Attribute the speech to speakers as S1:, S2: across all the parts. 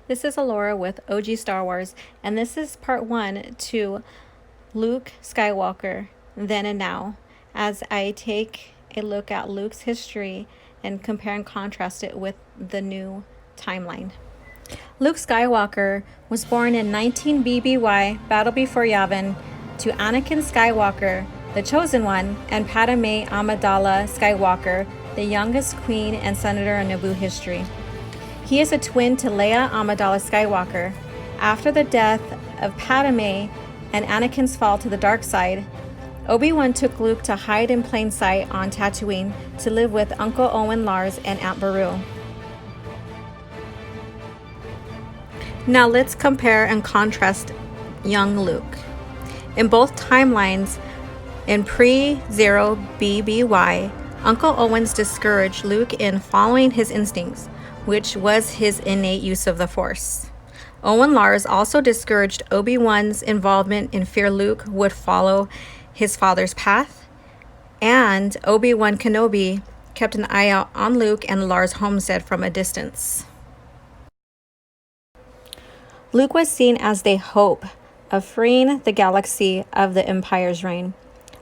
S1: This is Alora with OG Star Wars, and this is part 1 to Luke Skywalker Then and Now, as I take a look at Luke's history and compare and contrast it with the new timeline. Luke Skywalker was born in 19 BBY, Battle Before Yavin, to Anakin Skywalker, the Chosen One, and Padme Amidala Skywalker, the youngest queen and senator in Naboo history. He is a twin to Leia Amidala Skywalker. After the death of Padme and Anakin's fall to the dark side, Obi-Wan took Luke to hide in plain sight on Tatooine to live with Uncle Owen Lars and Aunt Beru. Now let's compare and contrast young Luke. In both timelines, in pre-Zero BBY, Uncle Owen's discouraged Luke in following his instincts, which was his innate use of the Force. Owen Lars also discouraged Obi-Wan's involvement in fear Luke would follow his father's path, and Obi-Wan Kenobi kept an eye out on Luke and Lars' homestead from a distance. Luke was seen as the hope of freeing the galaxy of the Empire's reign.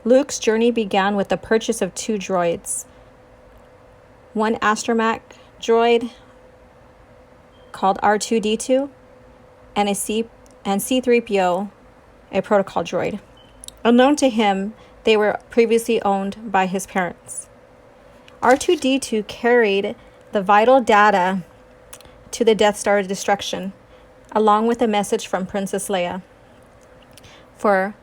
S1: Luke's journey began with the purchase of 2 droids, one astromech droid called R2-D2, and C-3PO, a protocol droid. Unknown to him, they were previously owned by his parents. R2-D2 carried the vital data to the Death Star destruction, along with a message from Princess Leia for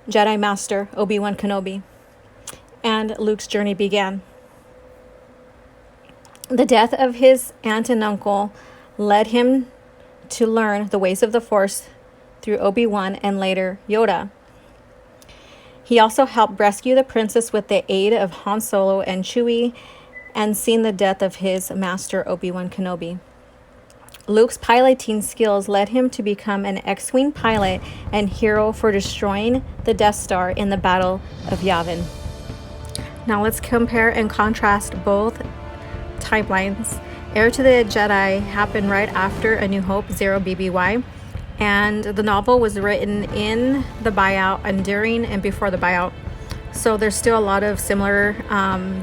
S1: Jedi Master Obi-Wan Kenobi, and Luke's journey began. The death of his aunt and uncle led him to learn the ways of the Force through Obi-Wan and later Yoda. He also helped rescue the princess with the aid of Han Solo and Chewie, and seen the death of his master Obi-Wan Kenobi. Luke's piloting skills led him to become an X-Wing pilot and hero for destroying the Death Star in the Battle of Yavin. Now let's compare and contrast both timelines. Heir to the Jedi happened right after A New Hope, Zero BBY, and the novel was written in the buyout and during and before the buyout. So there's still a lot of similar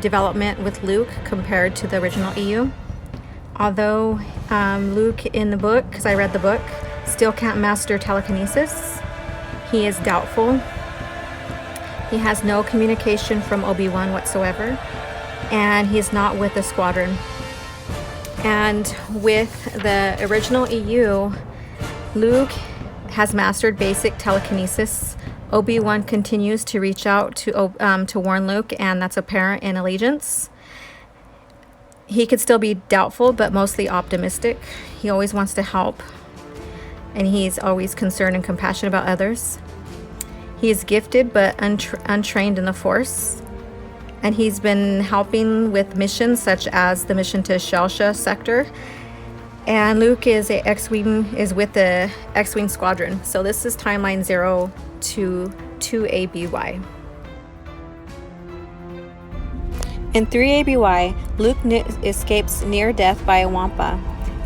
S1: development with Luke compared to the original EU. Although Luke in the book, because I read the book, still can't master telekinesis. He is doubtful. He has no communication from Obi-Wan whatsoever, and he's not with the squadron. And with the original EU, Luke has mastered basic telekinesis. Obi-Wan continues to reach out to warn Luke, and that's apparent in Allegiance. He could still be doubtful, but mostly optimistic. He always wants to help, and he's always concerned and compassionate about others. He is gifted but untrained in the Force, and he's been helping with missions such as the mission to Shelsha sector. And Luke is with the X-Wing squadron. So this is timeline 0 to 2 ABY. In 3 ABY, Luke escapes near death by a Wampa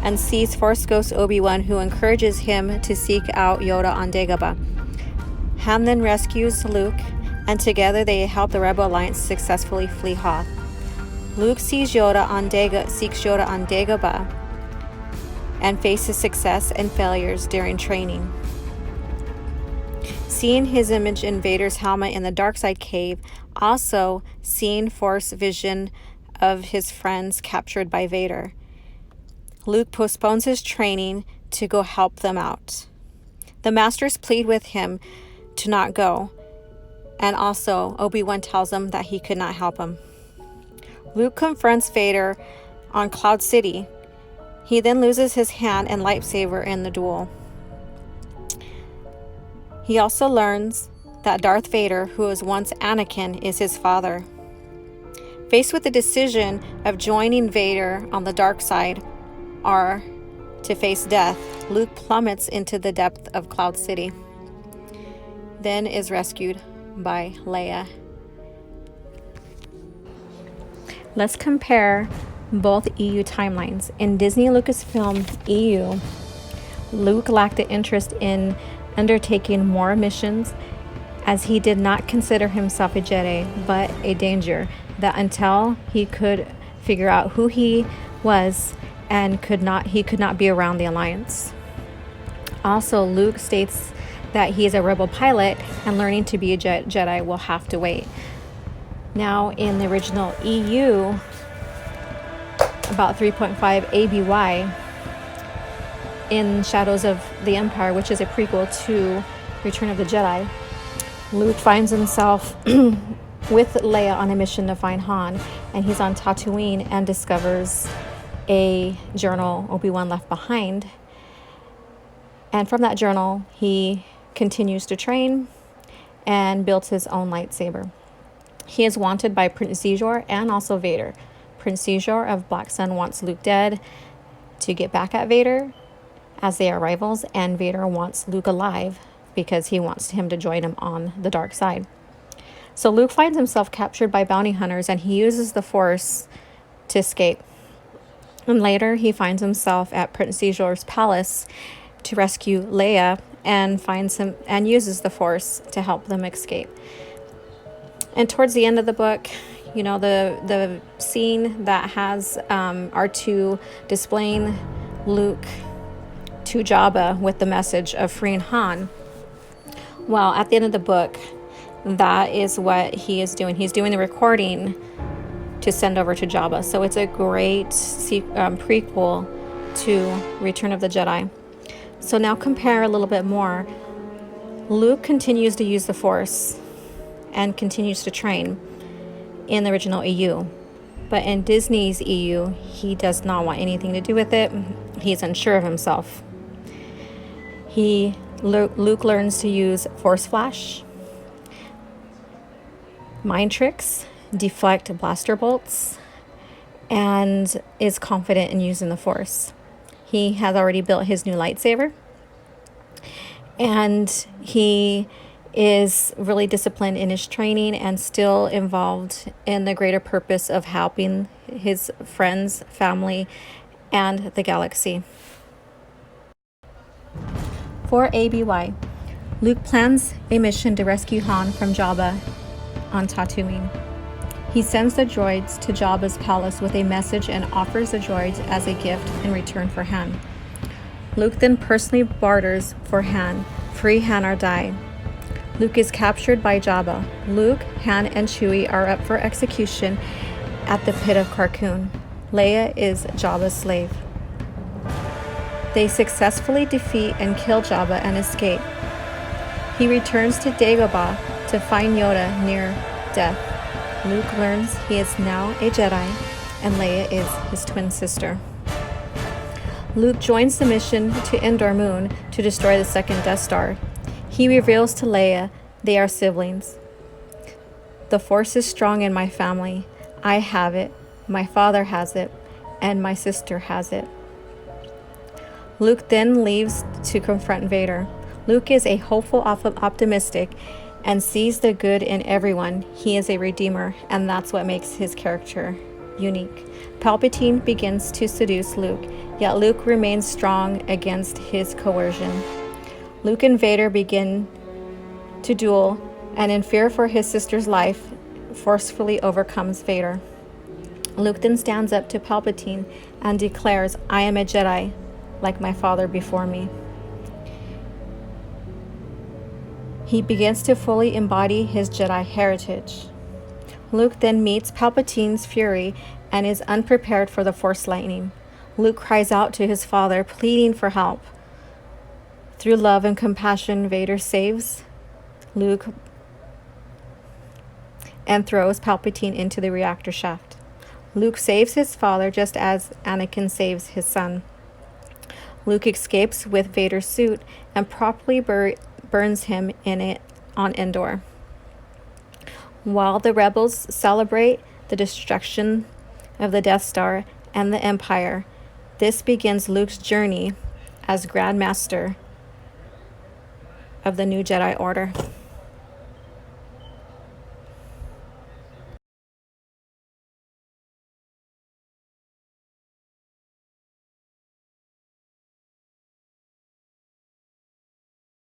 S1: and sees Force Ghost Obi-Wan, who encourages him to seek out Yoda on Dagobah. Han then rescues Luke, and together they help the Rebel Alliance successfully flee Hoth. Luke seeks Yoda on Dagobah and faces success and failures during training. Seeing his image in Vader's helmet in the Darkside cave, also seeing Force vision of his friends captured by Vader. Luke postpones his training to go help them out. The Masters plead with him to not go, and also Obi-Wan tells him that he could not help him. Luke confronts Vader on Cloud City. He then loses his hand and lightsaber in the duel. He also learns that Darth Vader, who was once Anakin, is his father. Faced with the decision of joining Vader on the dark side or to face death, Luke plummets into the depth of Cloud City, then is rescued by Leia. Let's compare both EU timelines. In Disney Lucasfilm EU, Luke lacked an interest in undertaking more missions, as he did not consider himself a Jedi, but a danger, that until he could figure out who he was and he could not be around the Alliance. Also, Luke states that he is a rebel pilot and learning to be a Jedi will have to wait. Now, in the original EU, about 3.5 ABY, in Shadows of the Empire, which is a prequel to Return of the Jedi, Luke finds himself with Leia on a mission to find Han, and he's on Tatooine and discovers a journal Obi-Wan left behind. And from that journal, he continues to train and builds his own lightsaber. He is wanted by Prince Xizor and also Vader. Prince Xizor of Black Sun wants Luke dead to get back at Vader, as they are rivals, and Vader wants Luke alive because he wants him to join him on the dark side. So Luke finds himself captured by bounty hunters, and he uses the Force to escape. And later he finds himself at Prince Xizor's palace to rescue Leia, and finds him and uses the Force to help them escape. And towards the end of the book, you know, the scene that has R2 displaying Luke to Jabba with the message of freeing Han. Well, at the end of the book, that is what he is doing. He's doing the recording to send over to Jabba. So it's a great prequel to Return of the Jedi. So now compare a little bit more. Luke continues to use the Force and continues to train in the original EU. But in Disney's EU, he does not want anything to do with it. He's unsure of himself. Luke learns to use Force Flash, mind tricks, deflect blaster bolts, and is confident in using the Force. He has already built his new lightsaber, and he is really disciplined in his training and still involved in the greater purpose of helping his friends, family, and the galaxy. For ABY, Luke plans a mission to rescue Han from Jabba on Tatooine. He sends the droids to Jabba's palace with a message and offers the droids as a gift in return for Han. Luke then personally barters for Han, free Han or die. Luke is captured by Jabba. Luke, Han, and Chewie are up for execution at the pit of Carkoon. Leia is Jabba's slave. They successfully defeat and kill Jabba and escape. He returns to Dagobah to find Yoda near death. Luke learns he is now a Jedi, and Leia is his twin sister. Luke joins the mission to Endor Moon to destroy the second Death Star. He reveals to Leia they are siblings. The Force is strong in my family. I have it, my father has it, and my sister has it. Luke then leaves to confront Vader. Luke is a hopeful, optimistic, and sees the good in everyone. He is a redeemer, and that's what makes his character unique. Palpatine begins to seduce Luke, yet Luke remains strong against his coercion. Luke and Vader begin to duel, and in fear for his sister's life, forcefully overcomes Vader. Luke then stands up to Palpatine and declares, "I am a Jedi, like my father before me." He begins to fully embody his Jedi heritage. Luke then meets Palpatine's fury and is unprepared for the Force lightning. Luke cries out to his father, pleading for help. Through love and compassion, Vader saves Luke and throws Palpatine into the reactor shaft. Luke saves his father just as Anakin saves his son. Luke escapes with Vader's suit and properly burns him in it on Endor. While the rebels celebrate the destruction of the Death Star and the Empire, this begins Luke's journey as Grand Master of the new Jedi Order.